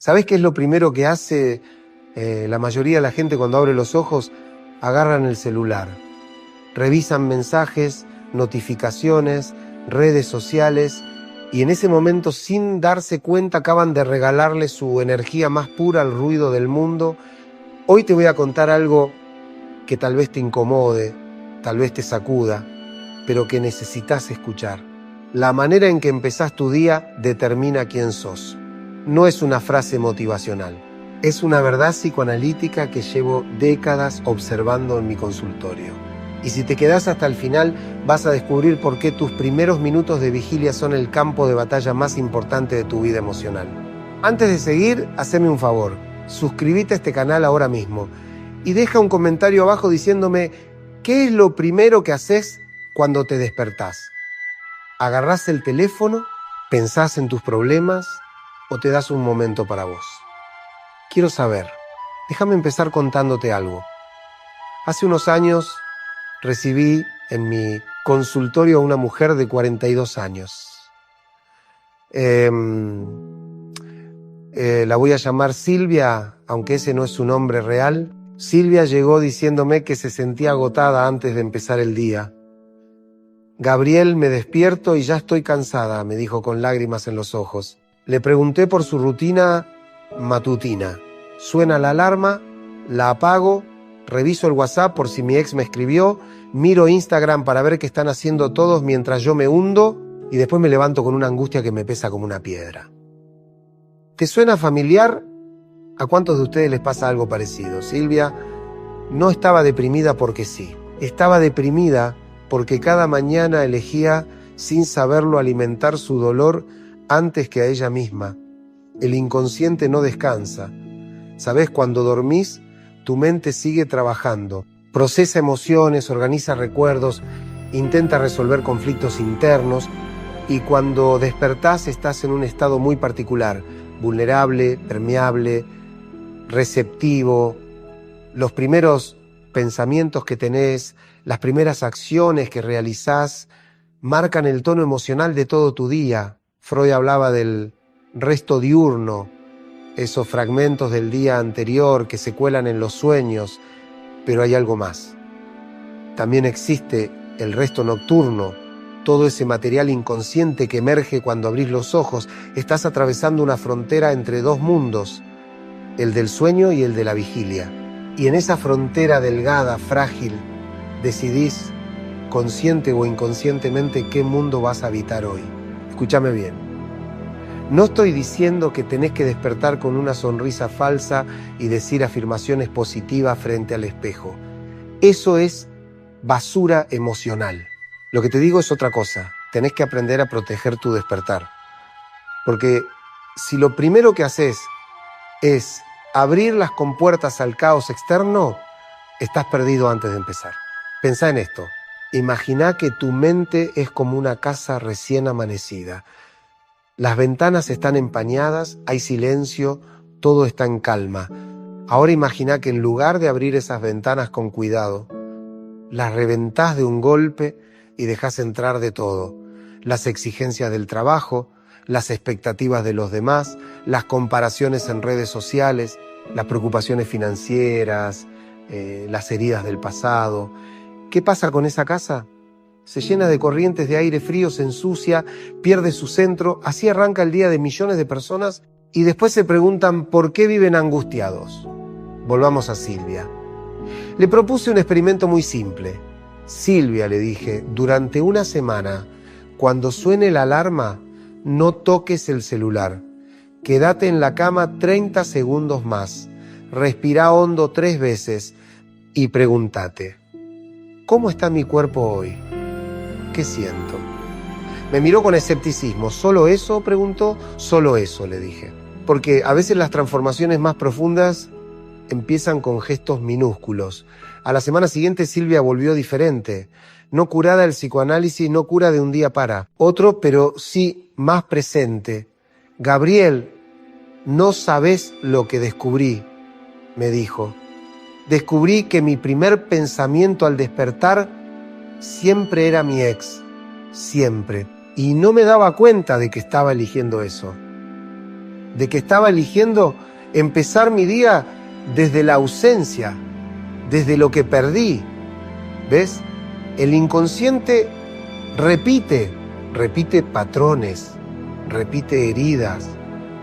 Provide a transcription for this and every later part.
¿Sabés qué es lo primero que hace la mayoría de la gente cuando abre los ojos? Agarran el celular, revisan mensajes, notificaciones, redes sociales, y en ese momento, sin darse cuenta, acaban de regalarle su energía más pura al ruido del mundo. Hoy te voy a contar algo que tal vez te incomode, tal vez te sacuda, pero que necesitas escuchar. La manera en que empezás tu día determina quién sos. No es una frase motivacional, es una verdad psicoanalítica que llevo décadas observando en mi consultorio. Y si te quedás hasta el final, vas a descubrir por qué tus primeros minutos de vigilia son el campo de batalla más importante de tu vida emocional. Antes de seguir, haceme un favor, suscríbete a este canal ahora mismo y deja un comentario abajo diciéndome qué es lo primero que haces cuando te despertás. ¿Agarrás el teléfono? ¿Pensás en tus problemas? ¿O te das un momento para vos? Quiero saber. Déjame empezar contándote algo. Hace unos años recibí en mi consultorio a una mujer de 42 años. La voy a llamar Silvia, aunque ese no es su nombre real. Silvia llegó diciéndome que se sentía agotada antes de empezar el día. Gabriel, me despierto y ya estoy cansada, me dijo con lágrimas en los ojos. Le pregunté por su rutina matutina. Suena la alarma, la apago, reviso el WhatsApp por si mi ex me escribió, miro Instagram para ver qué están haciendo todos mientras yo me hundo y después me levanto con una angustia que me pesa como una piedra. ¿Te suena familiar? ¿A cuántos de ustedes les pasa algo parecido? Silvia no estaba deprimida porque sí. Estaba deprimida porque cada mañana elegía, sin saberlo, alimentar su dolor antes que a ella misma. El inconsciente no descansa. ¿Sabés? Cuando dormís, tu mente sigue trabajando. Procesa emociones, organiza recuerdos, intenta resolver conflictos internos y cuando despertás estás en un estado muy particular, vulnerable, permeable, receptivo. Los primeros pensamientos que tenés, las primeras acciones que realizás marcan el tono emocional de todo tu día. Freud hablaba del resto diurno, esos fragmentos del día anterior que se cuelan en los sueños, pero hay algo más. También existe el resto nocturno, todo ese material inconsciente que emerge cuando abrís los ojos. Estás atravesando una frontera entre dos mundos, el del sueño y el de la vigilia. Y en esa frontera delgada, frágil, decidís, consciente o inconscientemente, qué mundo vas a habitar hoy. Escúchame bien. No estoy diciendo que tenés que despertar con una sonrisa falsa y decir afirmaciones positivas frente al espejo. Eso es basura emocional. Lo que te digo es otra cosa. Tenés que aprender a proteger tu despertar. Porque si lo primero que haces es abrir las compuertas al caos externo, estás perdido antes de empezar. Pensá en esto. Imaginá que tu mente es como una casa recién amanecida. Las ventanas están empañadas, hay silencio, todo está en calma. Ahora imaginá que en lugar de abrir esas ventanas con cuidado, las reventás de un golpe y dejás entrar de todo. Las exigencias del trabajo, las expectativas de los demás, las comparaciones en redes sociales, las preocupaciones financieras, las heridas del pasado. ¿Qué pasa con esa casa? Se llena de corrientes de aire frío, se ensucia, pierde su centro. Así arranca el día de millones de personas y después se preguntan por qué viven angustiados. Volvamos a Silvia. Le propuse un experimento muy simple. Silvia, le dije, durante una semana, cuando suene la alarma, no toques el celular. Quédate en la cama 30 segundos más. Respirá hondo 3 veces y pregúntate, ¿cómo está mi cuerpo hoy? ¿Qué siento? Me miró con escepticismo. ¿Solo eso?, preguntó. Solo eso, le dije. Porque a veces las transformaciones más profundas empiezan con gestos minúsculos. A la semana siguiente Silvia volvió diferente. No curada del psicoanálisis, no cura de un día para otro, pero sí más presente. Gabriel, no sabés lo que descubrí, me dijo. Descubrí que mi primer pensamiento al despertar siempre era mi ex, siempre. Y no me daba cuenta de que estaba eligiendo eso. de que estaba eligiendo empezar mi día desde la ausencia, desde lo que perdí. ¿Ves? El inconsciente repite patrones, repite heridas,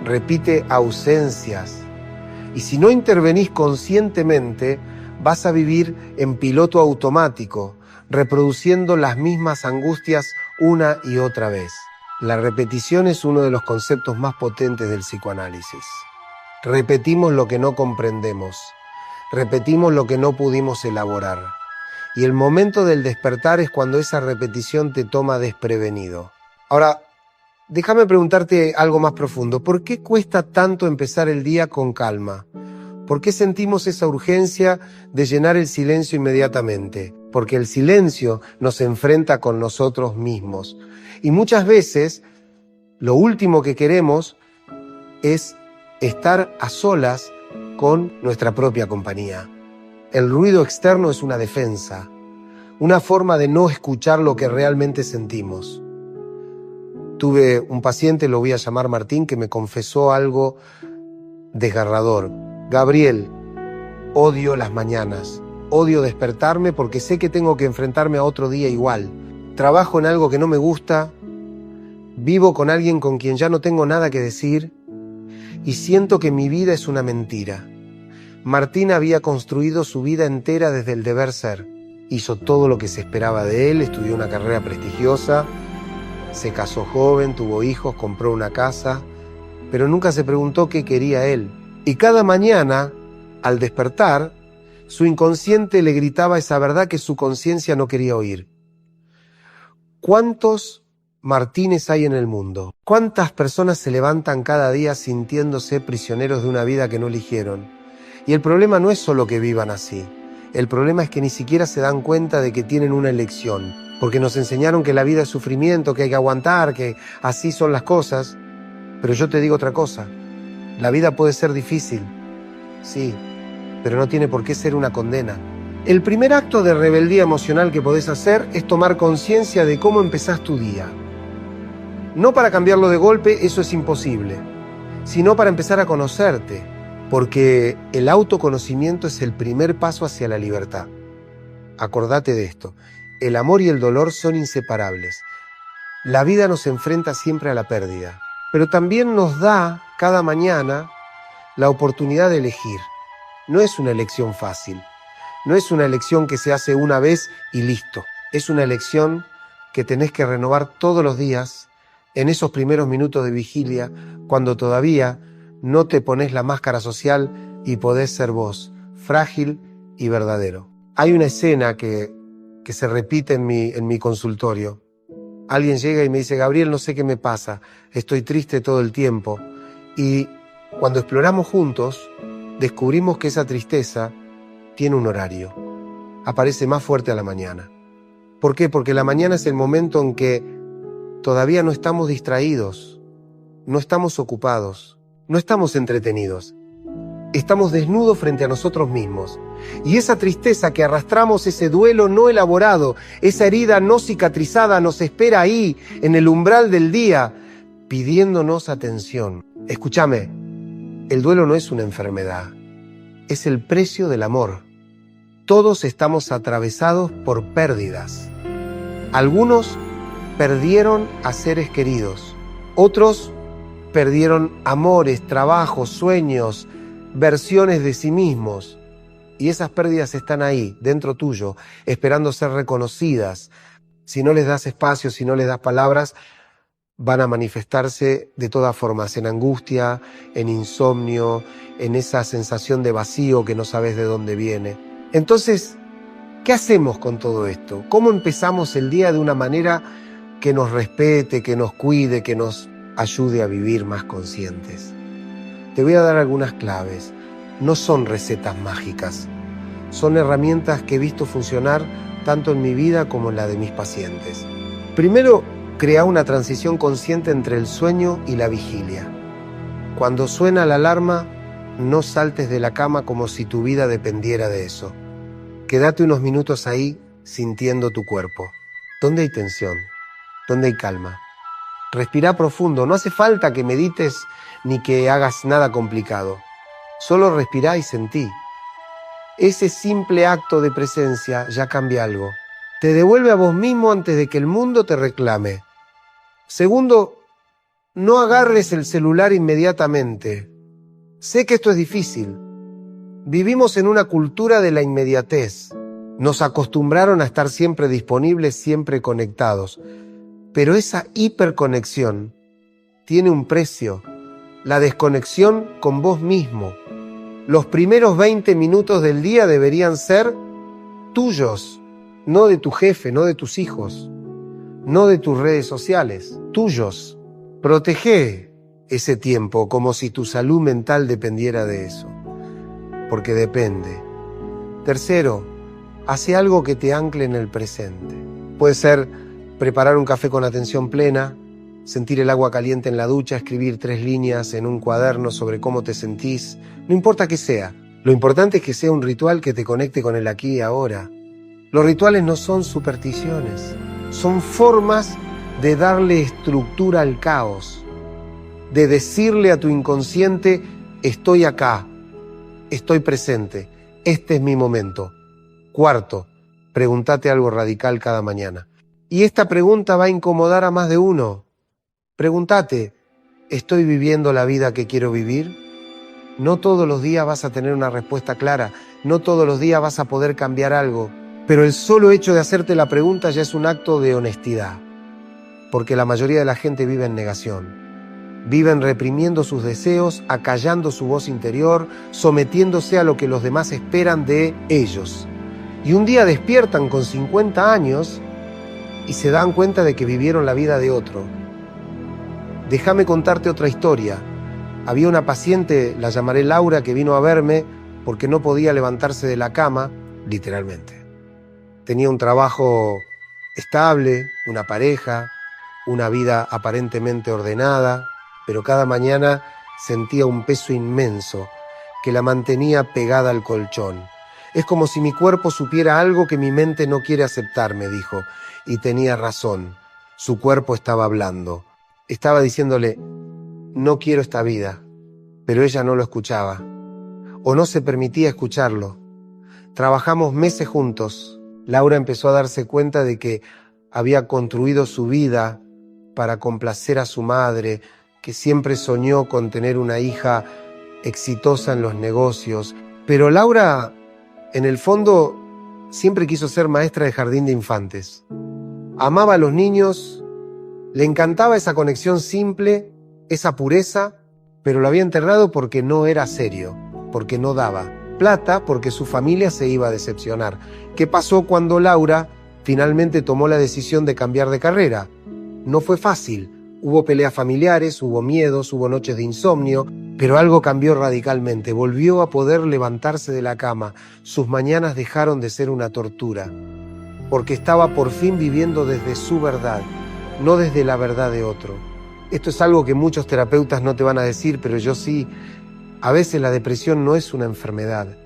repite ausencias. Y si no intervenís conscientemente, vas a vivir en piloto automático, reproduciendo las mismas angustias una y otra vez. La repetición es uno de los conceptos más potentes del psicoanálisis. Repetimos lo que no comprendemos, repetimos lo que no pudimos elaborar. Y el momento del despertar es cuando esa repetición te toma desprevenido. Ahora, déjame preguntarte algo más profundo. ¿Por qué cuesta tanto empezar el día con calma? ¿Por qué sentimos esa urgencia de llenar el silencio inmediatamente? Porque el silencio nos enfrenta con nosotros mismos. Y muchas veces, lo último que queremos es estar a solas con nuestra propia compañía. El ruido externo es una defensa, una forma de no escuchar lo que realmente sentimos. Tuve un paciente, lo voy a llamar Martín, que me confesó algo desgarrador. Gabriel, odio las mañanas, odio despertarme porque sé que tengo que enfrentarme a otro día igual. Trabajo en algo que no me gusta, vivo con alguien con quien ya no tengo nada que decir y siento que mi vida es una mentira. Martín había construido su vida entera desde el deber ser. Hizo todo lo que se esperaba de él, estudió una carrera prestigiosa, se casó joven, tuvo hijos, compró una casa, pero nunca se preguntó qué quería él. Y cada mañana, al despertar, su inconsciente le gritaba esa verdad que su conciencia no quería oír. ¿Cuántos Martínez hay en el mundo? ¿Cuántas personas se levantan cada día sintiéndose prisioneros de una vida que no eligieron? Y el problema no es solo que vivan así. El problema es que ni siquiera se dan cuenta de que tienen una elección. Porque nos enseñaron que la vida es sufrimiento, que hay que aguantar, que así son las cosas. Pero yo te digo otra cosa. La vida puede ser difícil, sí, pero no tiene por qué ser una condena. El primer acto de rebeldía emocional que podés hacer es tomar conciencia de cómo empezás tu día. No para cambiarlo de golpe, eso es imposible, sino para empezar a conocerte, porque el autoconocimiento es el primer paso hacia la libertad. Acordate de esto, el amor y el dolor son inseparables. La vida nos enfrenta siempre a la pérdida, pero también nos da cada mañana la oportunidad de elegir. No es una elección fácil, no es una elección que se hace una vez y listo. Es una elección que tenés que renovar todos los días, en esos primeros minutos de vigilia, cuando todavía no te pones la máscara social y podés ser vos, frágil y verdadero. Hay una escena que se repite en mi consultorio. Alguien llega y me dice, Gabriel, no sé qué me pasa, estoy triste todo el tiempo. Y cuando exploramos juntos, descubrimos que esa tristeza tiene un horario. Aparece más fuerte a la mañana. ¿Por qué? Porque la mañana es el momento en que todavía no estamos distraídos, no estamos ocupados, no estamos entretenidos. Estamos desnudos frente a nosotros mismos. Y esa tristeza que arrastramos, ese duelo no elaborado, esa herida no cicatrizada nos espera ahí, en el umbral del día, pidiéndonos atención. Escúchame, el duelo no es una enfermedad, es el precio del amor. Todos estamos atravesados por pérdidas. Algunos perdieron a seres queridos, otros perdieron amores, trabajos, sueños, versiones de sí mismos. Y esas pérdidas están ahí, dentro tuyo, esperando ser reconocidas. Si no les das espacio, si no les das palabras, van a manifestarse de todas formas, en angustia, en insomnio, en esa sensación de vacío que no sabes de dónde viene. Entonces, ¿qué hacemos con todo esto? ¿Cómo empezamos el día de una manera que nos respete, que nos cuide, que nos ayude a vivir más conscientes? Te voy a dar algunas claves. No son recetas mágicas. Son herramientas que he visto funcionar tanto en mi vida como en la de mis pacientes. Primero, crea una transición consciente entre el sueño y la vigilia. Cuando suena la alarma, no saltes de la cama como si tu vida dependiera de eso. Quédate unos minutos ahí sintiendo tu cuerpo. ¿Dónde hay tensión? ¿Dónde hay calma? Respirá profundo, no hace falta que medites ni que hagas nada complicado. Solo respirá y sentí. Ese simple acto de presencia ya cambia algo. Te devuelve a vos mismo antes de que el mundo te reclame. Segundo, no agarres el celular inmediatamente. Sé que esto es difícil. Vivimos en una cultura de la inmediatez. Nos acostumbraron a estar siempre disponibles, siempre conectados. Pero esa hiperconexión tiene un precio. La desconexión con vos mismo. Los primeros 20 minutos del día deberían ser tuyos, no de tu jefe, no de tus hijos, no de tus redes sociales, tuyos. Protege ese tiempo como si tu salud mental dependiera de eso, porque depende. Tercero, hace algo que te ancle en el presente. Puede ser preparar un café con atención plena, sentir el agua caliente en la ducha, escribir 3 líneas en un cuaderno sobre cómo te sentís. No importa qué sea, lo importante es que sea un ritual que te conecte con el aquí y ahora. Los rituales no son supersticiones, son formas de darle estructura al caos, de decirle a tu inconsciente, estoy acá, estoy presente, este es mi momento. Cuarto, pregúntate algo radical cada mañana. Y esta pregunta va a incomodar a más de uno. Pregúntate, ¿estoy viviendo la vida que quiero vivir? No todos los días vas a tener una respuesta clara, no todos los días vas a poder cambiar algo, pero el solo hecho de hacerte la pregunta ya es un acto de honestidad, porque la mayoría de la gente vive en negación. Viven reprimiendo sus deseos, acallando su voz interior, sometiéndose a lo que los demás esperan de ellos. Y un día despiertan con 50 años y se dan cuenta de que vivieron la vida de otro. Déjame contarte otra historia. Había una paciente, la llamaré Laura, que vino a verme porque no podía levantarse de la cama, literalmente. Tenía un trabajo estable, una pareja, una vida aparentemente ordenada, pero cada mañana sentía un peso inmenso que la mantenía pegada al colchón. Es como si mi cuerpo supiera algo que mi mente no quiere aceptar, me dijo. Y tenía razón. Su cuerpo estaba hablando. Estaba diciéndole, no quiero esta vida. Pero ella no lo escuchaba. O no se permitía escucharlo. Trabajamos meses juntos. Laura empezó a darse cuenta de que había construido su vida para complacer a su madre, que siempre soñó con tener una hija exitosa en los negocios. Pero Laura, en el fondo, siempre quiso ser maestra de jardín de infantes. Amaba a los niños, le encantaba esa conexión simple, esa pureza, pero lo había enterrado porque no era serio, porque no daba plata, porque su familia se iba a decepcionar. ¿Qué pasó cuando Laura finalmente tomó la decisión de cambiar de carrera? No fue fácil. Hubo peleas familiares, hubo miedos, hubo noches de insomnio, pero algo cambió radicalmente. Volvió a poder levantarse de la cama. Sus mañanas dejaron de ser una tortura, porque estaba por fin viviendo desde su verdad, no desde la verdad de otro. Esto es algo que muchos terapeutas no te van a decir, pero yo sí. A veces la depresión no es una enfermedad,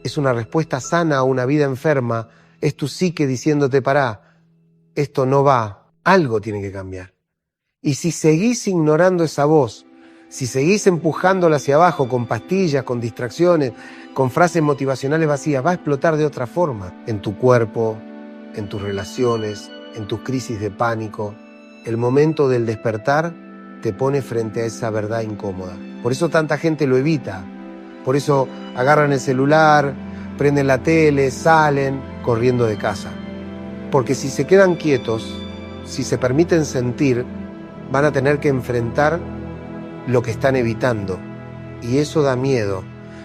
es una respuesta sana a una vida enferma. Es tu psique diciéndote, pará, esto no va, algo tiene que cambiar. Y si seguís ignorando esa voz, si seguís empujándola hacia abajo con pastillas, con distracciones, con frases motivacionales vacías, va a explotar de otra forma, en tu cuerpo, en tus relaciones, en tus crisis de pánico. El momento del despertar te pone frente a esa verdad incómoda. Por eso tanta gente lo evita. Por eso agarran el celular, prenden la tele, salen corriendo de casa. Porque si se quedan quietos, si se permiten sentir, van a tener que enfrentar lo que están evitando. Y eso da miedo.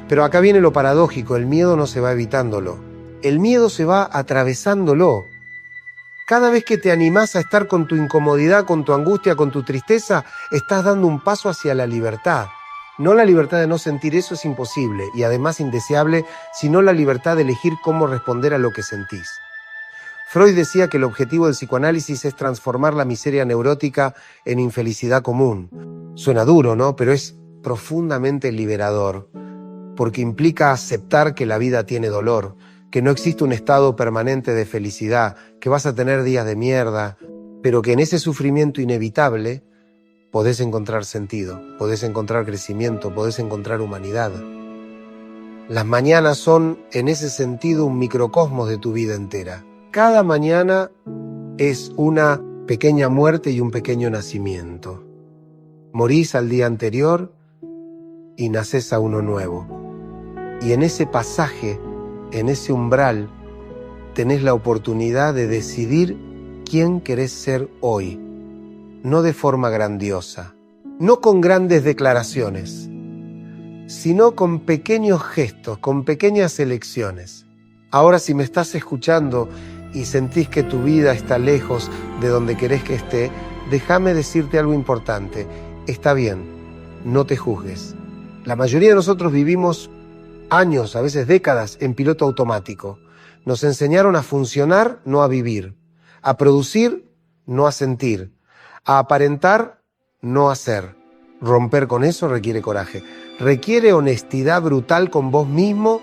Pero acá viene lo paradójico, el miedo no se va evitándolo. El miedo se va atravesándolo. Cada vez que te animás a estar con tu incomodidad, con tu angustia, con tu tristeza, estás dando un paso hacia la libertad. No la libertad de no sentir, eso es imposible y además indeseable, sino la libertad de elegir cómo responder a lo que sentís. Freud decía que el objetivo del psicoanálisis es transformar la miseria neurótica en infelicidad común. Suena duro, ¿no? Pero es profundamente liberador, porque implica aceptar que la vida tiene dolor, que no existe un estado permanente de felicidad, que vas a tener días de mierda, pero que en ese sufrimiento inevitable podés encontrar sentido, podés encontrar crecimiento, podés encontrar humanidad. Las mañanas son, en ese sentido, un microcosmos de tu vida entera. Cada mañana es una pequeña muerte y un pequeño nacimiento. Morís al día anterior y nacés a uno nuevo. Y en ese pasaje, en ese umbral, tenés la oportunidad de decidir quién querés ser hoy. No de forma grandiosa, no con grandes declaraciones, sino con pequeños gestos, con pequeñas elecciones. Ahora, si me estás escuchando y sentís que tu vida está lejos de donde querés que esté, déjame decirte algo importante. Está bien, no te juzgues. La mayoría de nosotros vivimos años, a veces décadas, en piloto automático. Nos enseñaron a funcionar, no a vivir, a producir, no a sentir, a aparentar, no a ser. Romper con eso requiere coraje, requiere honestidad brutal con vos mismo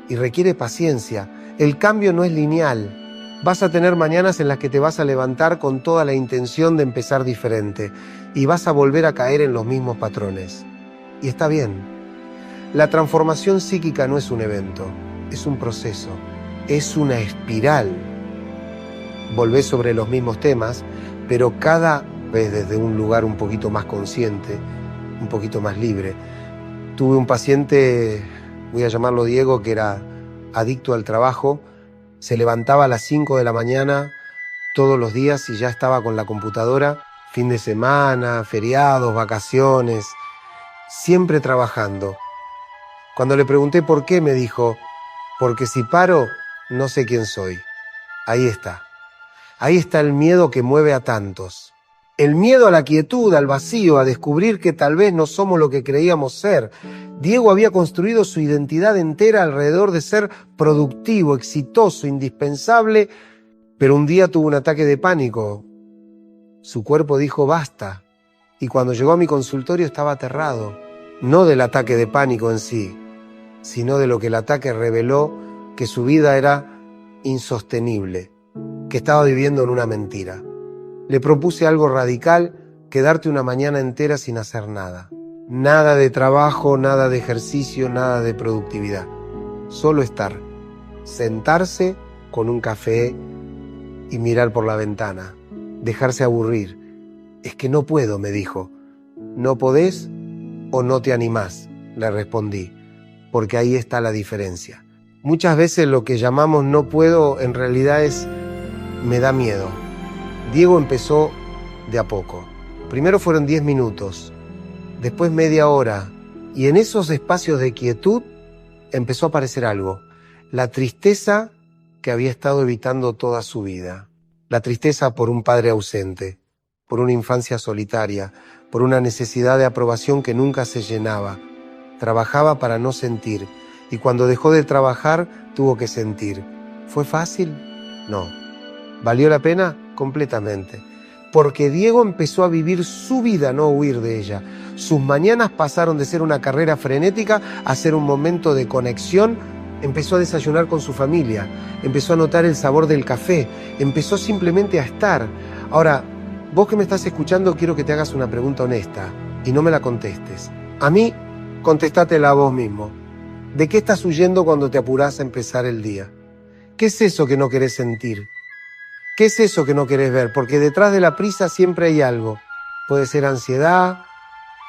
y requiere paciencia. El cambio no es lineal. Vas a tener mañanas en las que te vas a levantar con toda la intención de empezar diferente y vas a volver a caer en los mismos patrones. Y está bien. La transformación psíquica no es un evento, es un proceso, es una espiral. Volvés sobre los mismos temas, pero cada vez desde un lugar un poquito más consciente, un poquito más libre. Tuve un paciente, voy a llamarlo Diego, que era adicto al trabajo, se levantaba a las 5 de la mañana todos los días y ya estaba con la computadora, fin de semana, feriados, vacaciones, siempre trabajando. Cuando le pregunté por qué, me dijo, porque si paro, no sé quién soy. Ahí está. Ahí está el miedo que mueve a tantos. El miedo a la quietud, al vacío, a descubrir que tal vez no somos lo que creíamos ser. Diego había construido su identidad entera alrededor de ser productivo, exitoso, indispensable, pero un día tuvo un ataque de pánico. Su cuerpo dijo basta, y cuando llegó a mi consultorio estaba aterrado, no del ataque de pánico en sí, sino de lo que el ataque reveló, que su vida era insostenible, que estaba viviendo en una mentira. Le propuse algo radical, quedarte una mañana entera sin hacer nada. Nada de trabajo, nada de ejercicio, nada de productividad. Solo estar, sentarse con un café y mirar por la ventana, dejarse aburrir. Es que no puedo, me dijo. ¿No podés o no te animás?, le respondí, porque ahí está la diferencia. Muchas veces lo que llamamos no puedo en realidad es me da miedo. Diego empezó de a poco. Primero fueron 10 minutos, después media hora, y en esos espacios de quietud empezó a aparecer algo. La tristeza que había estado evitando toda su vida. La tristeza por un padre ausente, por una infancia solitaria, por una necesidad de aprobación que nunca se llenaba. Trabajaba para no sentir, y cuando dejó de trabajar tuvo que sentir. ¿Fue fácil? No. ¿Valió la pena? Completamente. Porque Diego empezó a vivir su vida, no huir de ella. Sus mañanas pasaron de ser una carrera frenética a ser un momento de conexión. Empezó a desayunar con su familia, empezó a notar el sabor del café, empezó simplemente a estar. Ahora, vos que me estás escuchando, quiero que te hagas una pregunta honesta y no me la contestes. A mí, contestátela a vos mismo. ¿De qué estás huyendo cuando te apurás a empezar el día? ¿Qué es eso que no querés sentir? ¿Qué es eso que no querés ver? Porque detrás de la prisa siempre hay algo. Puede ser ansiedad,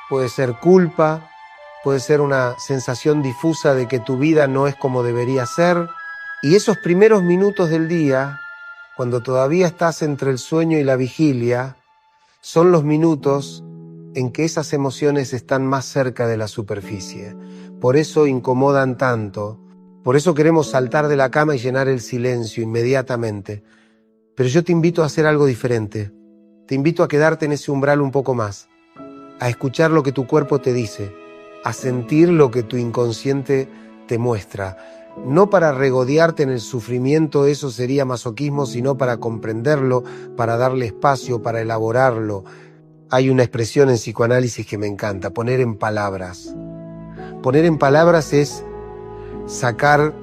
puede ser culpa, puede ser una sensación difusa de que tu vida no es como debería ser. Y esos primeros minutos del día, cuando todavía estás entre el sueño y la vigilia, son los minutos en que esas emociones están más cerca de la superficie. Por eso incomodan tanto, por eso queremos saltar de la cama y llenar el silencio inmediatamente. Pero yo te invito a hacer algo diferente. Te invito a quedarte en ese umbral un poco más, a escuchar lo que tu cuerpo te dice, a sentir lo que tu inconsciente te muestra. No para regodearte en el sufrimiento, eso sería masoquismo, sino para comprenderlo, para darle espacio, para elaborarlo. Hay una expresión en psicoanálisis que me encanta, poner en palabras. Poner en palabras es sacar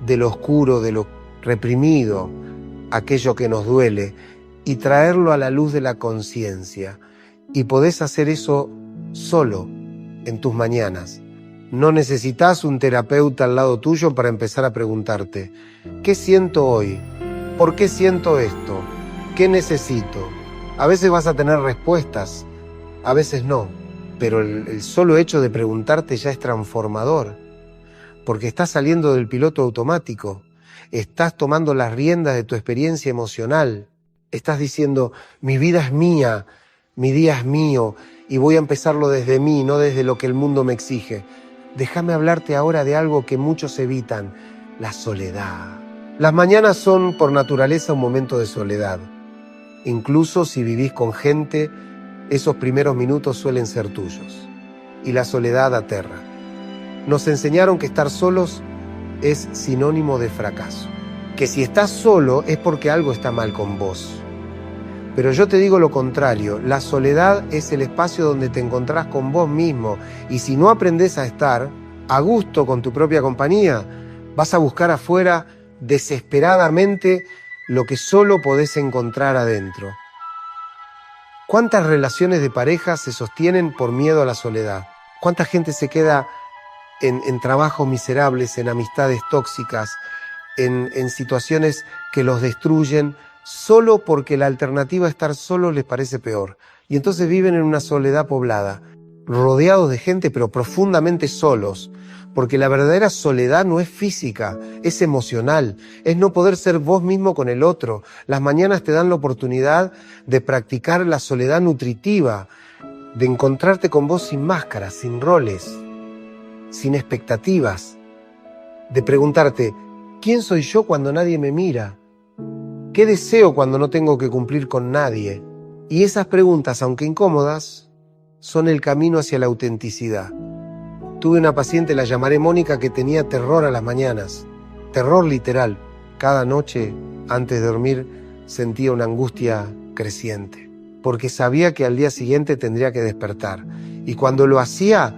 de lo oscuro, de lo reprimido, aquello que nos duele y traerlo a la luz de la conciencia. Y podés hacer eso solo, en tus mañanas. No necesitas un terapeuta al lado tuyo para empezar a preguntarte, ¿qué siento hoy? ¿Por qué siento esto? ¿Qué necesito? A veces vas a tener respuestas, a veces no, pero el solo hecho de preguntarte ya es transformador, porque estás saliendo del piloto automático, estás tomando las riendas de tu experiencia emocional, estás diciendo, mi vida es mía, mi día es mío, y voy a empezarlo desde mí, no desde lo que el mundo me exige. Déjame hablarte ahora de algo que muchos evitan, la soledad. Las mañanas son por naturaleza un momento de soledad. Incluso si vivís con gente, esos primeros minutos suelen ser tuyos. Y la soledad aterra. Nos enseñaron que estar solos es sinónimo de fracaso. Que si estás solo es porque algo está mal con vos. Pero yo te digo lo contrario, la soledad es el espacio donde te encontrás con vos mismo. Y si no aprendés a estar a gusto con tu propia compañía, vas a buscar afuera desesperadamente lo que solo podés encontrar adentro. ¿Cuántas relaciones de pareja se sostienen por miedo a la soledad? ¿Cuánta gente se queda en trabajos miserables, en amistades tóxicas, en situaciones que los destruyen, solo porque la alternativa a estar solo les parece peor? Y entonces viven en una soledad poblada, rodeados de gente pero profundamente solos, porque la verdadera soledad no es física, es emocional, es no poder ser vos mismo con el otro. Las mañanas te dan la oportunidad de practicar la soledad nutritiva, de encontrarte con vos sin máscaras, sin roles, sin expectativas, de preguntarte, ¿quién soy yo cuando nadie me mira? ¿Qué deseo cuando no tengo que cumplir con nadie? Y esas preguntas, aunque incómodas, son el camino hacia la autenticidad. Tuve una paciente, la llamaré Mónica, que tenía terror a las mañanas, terror literal. Cada noche, antes de dormir, sentía una angustia creciente, porque sabía que al día siguiente tendría que despertar. Y cuando lo hacía,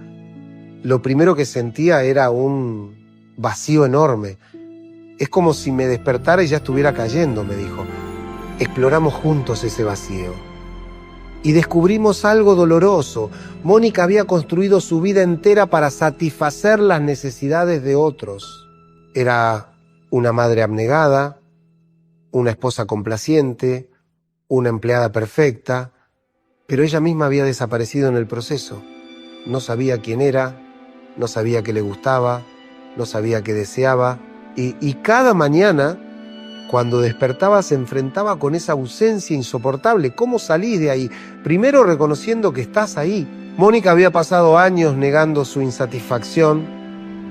lo primero que sentía era un vacío enorme. Es como si me despertara y ya estuviera cayendo, me dijo. Exploramos juntos ese vacío. Y descubrimos algo doloroso. Mónica había construido su vida entera para satisfacer las necesidades de otros. Era una madre abnegada, una esposa complaciente, una empleada perfecta, pero ella misma había desaparecido en el proceso. No sabía quién era, no sabía qué le gustaba, no sabía qué deseaba, y cada mañana, cuando despertaba, se enfrentaba con esa ausencia insoportable. ¿Cómo salís de ahí? Primero reconociendo que estás ahí. Mónica había pasado años negando su insatisfacción,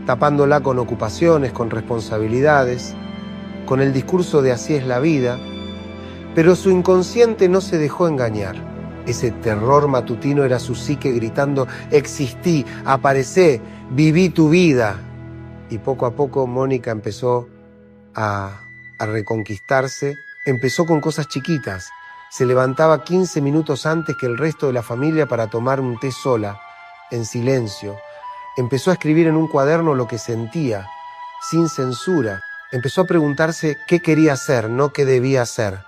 tapándola con ocupaciones, con responsabilidades, con el discurso de así es la vida, pero su inconsciente no se dejó engañar. Ese terror matutino era su psique gritando, existí, aparecé, viví tu vida. Y poco a poco Mónica empezó a reconquistarse. Empezó con cosas chiquitas. Se levantaba 15 minutos antes que el resto de la familia para tomar un té sola, en silencio. Empezó a escribir en un cuaderno lo que sentía, sin censura. Empezó a preguntarse qué quería hacer, no qué debía hacer.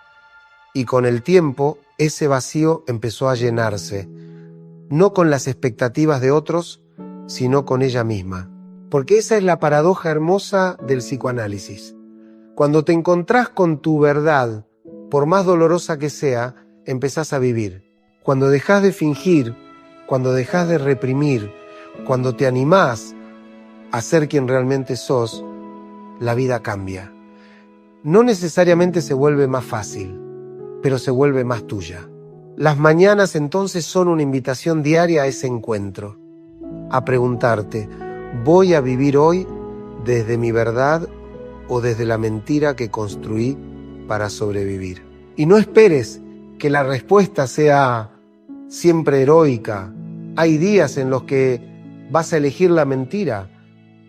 Y con el tiempo, ese vacío empezó a llenarse, no con las expectativas de otros, sino con ella misma. Porque esa es la paradoja hermosa del psicoanálisis. Cuando te encontrás con tu verdad, por más dolorosa que sea, empezás a vivir. Cuando dejás de fingir, cuando dejás de reprimir, cuando te animás a ser quien realmente sos, la vida cambia. No necesariamente se vuelve más fácil, pero se vuelve más tuya. Las mañanas entonces son una invitación diaria a ese encuentro, a preguntarte, ¿voy a vivir hoy desde mi verdad o desde la mentira que construí para sobrevivir? Y no esperes que la respuesta sea siempre heroica. Hay días en los que vas a elegir la mentira,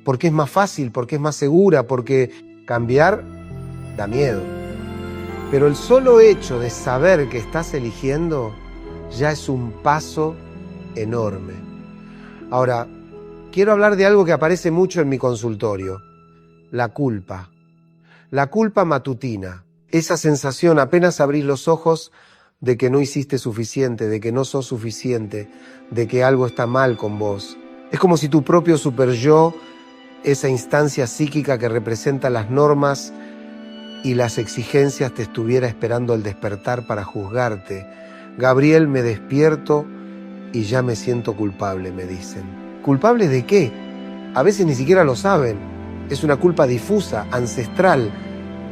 porque es más fácil, porque es más segura, porque cambiar da miedo. Pero el solo hecho de saber que estás eligiendo ya es un paso enorme. Ahora, quiero hablar de algo que aparece mucho en mi consultorio, la culpa. La culpa matutina, esa sensación apenas abrís los ojos de que no hiciste suficiente, de que no sos suficiente, de que algo está mal con vos. Es como si tu propio super-yo, esa instancia psíquica que representa las normas y las exigencias, te estuviera esperando al despertar para juzgarte. Gabriel, me despierto y ya me siento culpable, me dicen. ¿Culpable de qué? A veces ni siquiera lo saben. Es una culpa difusa, ancestral,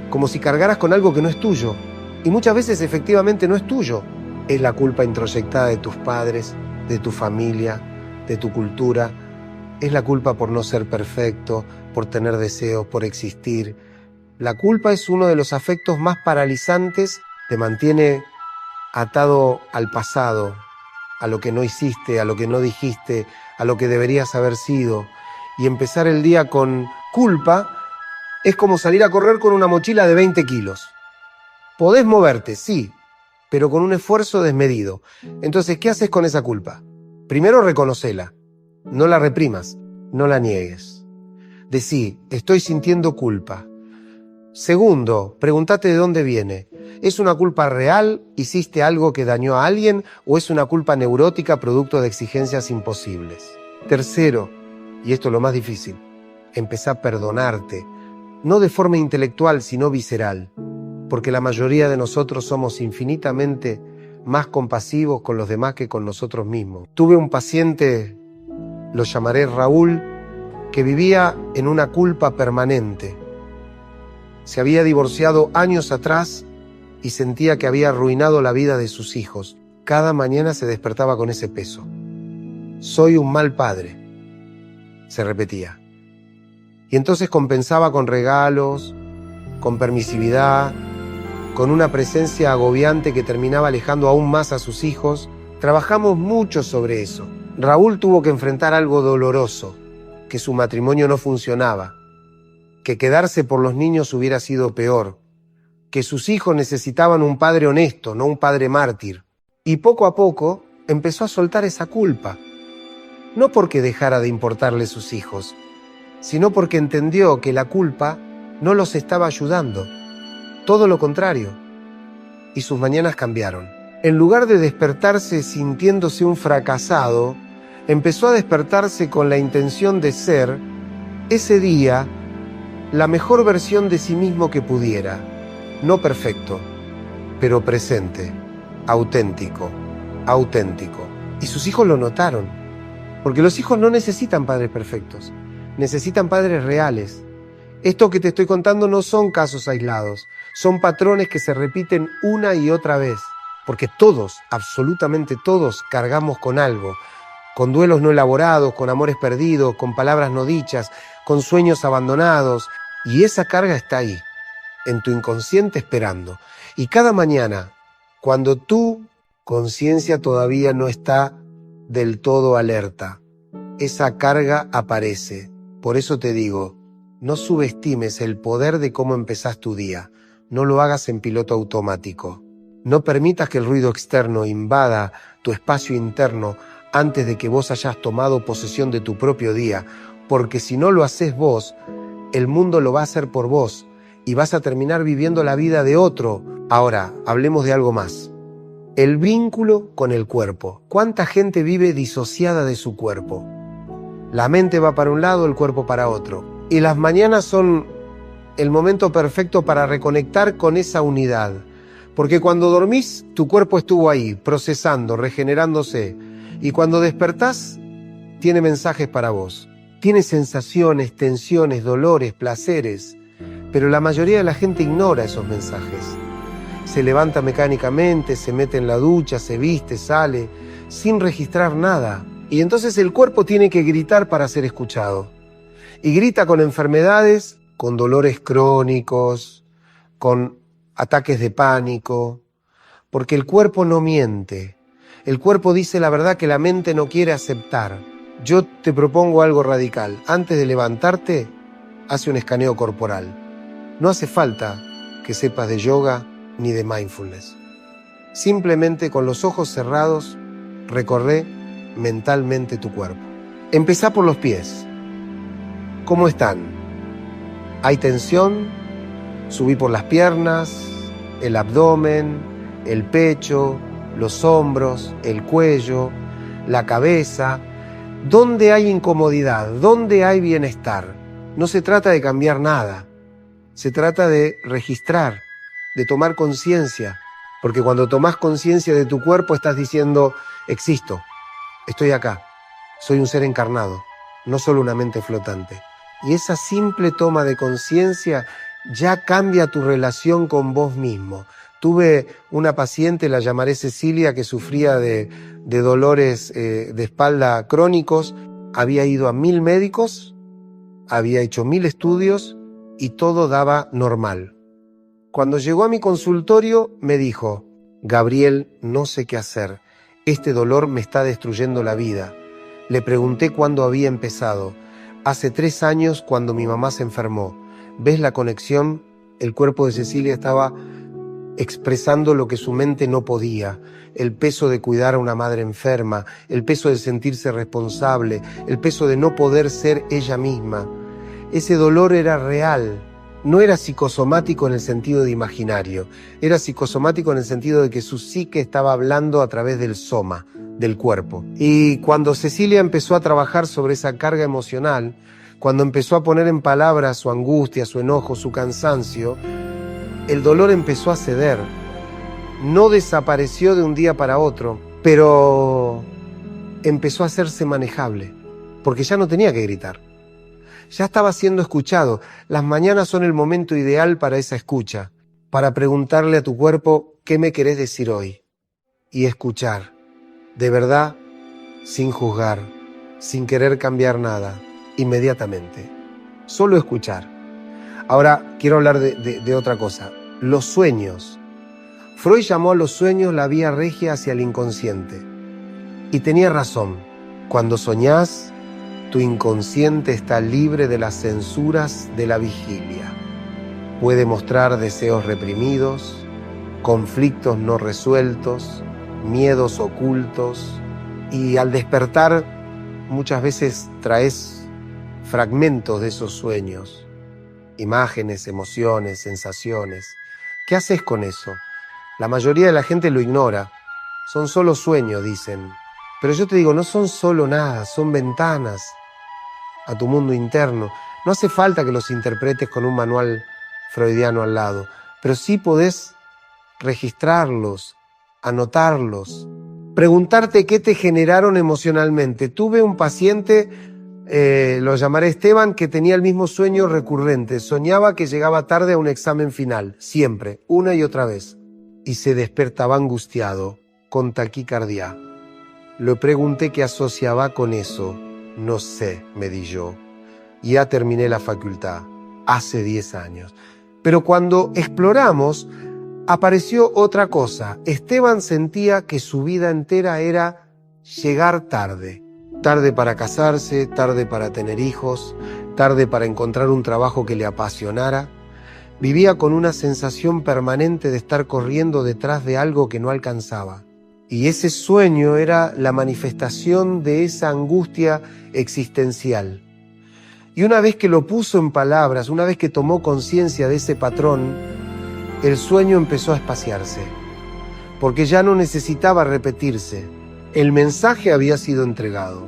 como si cargaras con algo que no es tuyo. Y muchas veces efectivamente no es tuyo. Es la culpa introyectada de tus padres, de tu familia, de tu cultura. Es la culpa por no ser perfecto, por tener deseos, por existir. La culpa es uno de los afectos más paralizantes. Te mantiene atado al pasado, a lo que no hiciste, a lo que no dijiste, a lo que deberías haber sido. Y empezar el día con culpa es como salir a correr con una mochila de 20 kilos. Podés moverte, sí, pero con un esfuerzo desmedido. Entonces, ¿qué haces con esa culpa? Primero, reconocela. No la reprimas, no la niegues. Decí, estoy sintiendo culpa. Segundo, pregúntate de dónde viene. ¿Es una culpa real? ¿Hiciste algo que dañó a alguien? ¿O es una culpa neurótica producto de exigencias imposibles? Tercero, y esto es lo más difícil, empezá a perdonarte. No de forma intelectual, sino visceral. Porque la mayoría de nosotros somos infinitamente más compasivos con los demás que con nosotros mismos. Tuve un paciente, lo llamaré Raúl, que vivía en una culpa permanente. Se había divorciado años atrás y sentía que había arruinado la vida de sus hijos. Cada mañana se despertaba con ese peso. Soy un mal padre, se repetía. Y entonces compensaba con regalos, con permisividad, con una presencia agobiante que terminaba alejando aún más a sus hijos. Trabajamos mucho sobre eso. Raúl tuvo que enfrentar algo doloroso, que su matrimonio no funcionaba, que quedarse por los niños hubiera sido peor, que sus hijos necesitaban un padre honesto, no un padre mártir. Y poco a poco empezó a soltar esa culpa, no porque dejara de importarle sus hijos, sino porque entendió que la culpa no los estaba ayudando. Todo lo contrario. Y sus mañanas cambiaron. En lugar de despertarse sintiéndose un fracasado, empezó a despertarse con la intención de ser, ese día, la mejor versión de sí mismo que pudiera. No perfecto, pero presente, auténtico, auténtico. Y sus hijos lo notaron. Porque los hijos no necesitan padres perfectos, necesitan padres reales. Esto que te estoy contando no son casos aislados, son patrones que se repiten una y otra vez, porque todos, absolutamente todos, cargamos con algo, con duelos no elaborados, con amores perdidos, con palabras no dichas, con sueños abandonados, y esa carga está ahí, en tu inconsciente esperando. Y cada mañana, cuando tu conciencia todavía no está del todo alerta, esa carga aparece. Por eso te digo, no subestimes el poder de cómo empezás tu día. No lo hagas en piloto automático. No permitas que el ruido externo invada tu espacio interno antes de que vos hayas tomado posesión de tu propio día, porque si no lo haces vos, el mundo lo va a hacer por vos y vas a terminar viviendo la vida de otro. Ahora, hablemos de algo más. El vínculo con el cuerpo. ¿Cuánta gente vive disociada de su cuerpo? La mente va para un lado, el cuerpo para otro. Y las mañanas son el momento perfecto para reconectar con esa unidad. Porque cuando dormís, tu cuerpo estuvo ahí, procesando, regenerándose. Y cuando despertás, tiene mensajes para vos. Tiene sensaciones, tensiones, dolores, placeres. Pero la mayoría de la gente ignora esos mensajes. Se levanta mecánicamente, se mete en la ducha, se viste, sale, sin registrar nada. Y entonces el cuerpo tiene que gritar para ser escuchado. Y grita con enfermedades, con dolores crónicos, con ataques de pánico, porque el cuerpo no miente. El cuerpo dice la verdad que la mente no quiere aceptar. Yo te propongo algo radical. Antes de levantarte, hace un escaneo corporal. No hace falta que sepas de yoga ni de mindfulness. Simplemente con los ojos cerrados, recorre mentalmente tu cuerpo. Empezá por los pies. ¿Cómo están? ¿Hay tensión? Subí por las piernas, el abdomen, el pecho, los hombros, el cuello, la cabeza. ¿Dónde hay incomodidad? ¿Dónde hay bienestar? No se trata de cambiar nada. Se trata de registrar, de tomar conciencia. Porque cuando tomás conciencia de tu cuerpo estás diciendo, existo, estoy acá, soy un ser encarnado, no solo una mente flotante. Y esa simple toma de conciencia ya cambia tu relación con vos mismo. Tuve una paciente, la llamaré Cecilia, que sufría de dolores de espalda crónicos. Había ido a 1000 médicos, había hecho 1000 estudios y todo daba normal. Cuando llegó a mi consultorio me dijo, Gabriel, no sé qué hacer. Este dolor me está destruyendo la vida. Le pregunté cuándo había empezado. Hace 3 años cuando mi mamá se enfermó. ¿Ves la conexión? El cuerpo de Cecilia estaba expresando lo que su mente no podía, el peso de cuidar a una madre enferma, el peso de sentirse responsable, el peso de no poder ser ella misma. Ese dolor era real, no era psicosomático en el sentido de imaginario, era psicosomático en el sentido de que su psique estaba hablando a través del soma, del cuerpo. Y cuando Cecilia empezó a trabajar sobre esa carga emocional, cuando empezó a poner en palabras su angustia, su enojo, su cansancio, el dolor empezó a ceder. No desapareció de un día para otro, pero empezó a hacerse manejable, porque ya no tenía que gritar. Ya estaba siendo escuchado. Las mañanas son el momento ideal para esa escucha, para preguntarle a tu cuerpo, ¿qué me querés decir hoy? Y escuchar, de verdad, sin juzgar, sin querer cambiar nada, inmediatamente. Solo escuchar. Ahora quiero hablar de otra cosa. Los sueños. Freud llamó a los sueños la vía regia hacia el inconsciente. Y tenía razón. Cuando soñás, tu inconsciente está libre de las censuras de la vigilia. Puede mostrar deseos reprimidos, conflictos no resueltos, miedos ocultos. Y al despertar, muchas veces traes fragmentos de esos sueños. Imágenes, emociones, sensaciones. ¿Qué haces con eso? La mayoría de la gente lo ignora. Son solo sueños, dicen. Pero yo te digo, no son solo nada, son ventanas a tu mundo interno. No hace falta que los interpretes con un manual freudiano al lado, pero sí podés registrarlos, anotarlos, preguntarte qué te generaron emocionalmente. Tuve un paciente, lo llamaré Esteban, que tenía el mismo sueño recurrente. Soñaba que llegaba tarde a un examen final, siempre, una y otra vez. Y se despertaba angustiado, con taquicardia. Le pregunté qué asociaba con eso. No sé, me di yo. Ya terminé la facultad, hace 10 años. Pero cuando exploramos, apareció otra cosa. Esteban sentía que su vida entera era llegar tarde. Tarde para casarse, tarde para tener hijos, tarde para encontrar un trabajo que le apasionara. Vivía con una sensación permanente de estar corriendo detrás de algo que no alcanzaba. Y ese sueño era la manifestación de esa angustia existencial. Y una vez que lo puso en palabras, una vez que tomó conciencia de ese patrón, el sueño empezó a espaciarse, porque ya no necesitaba repetirse. El mensaje había sido entregado,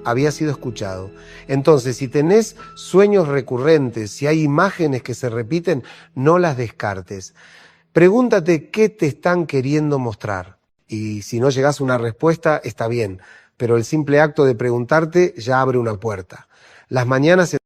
había sido escuchado. Entonces, si tenés sueños recurrentes, si hay imágenes que se repiten, no las descartes. Pregúntate qué te están queriendo mostrar. Y si no llegás a una respuesta, está bien, pero el simple acto de preguntarte ya abre una puerta. Las mañanas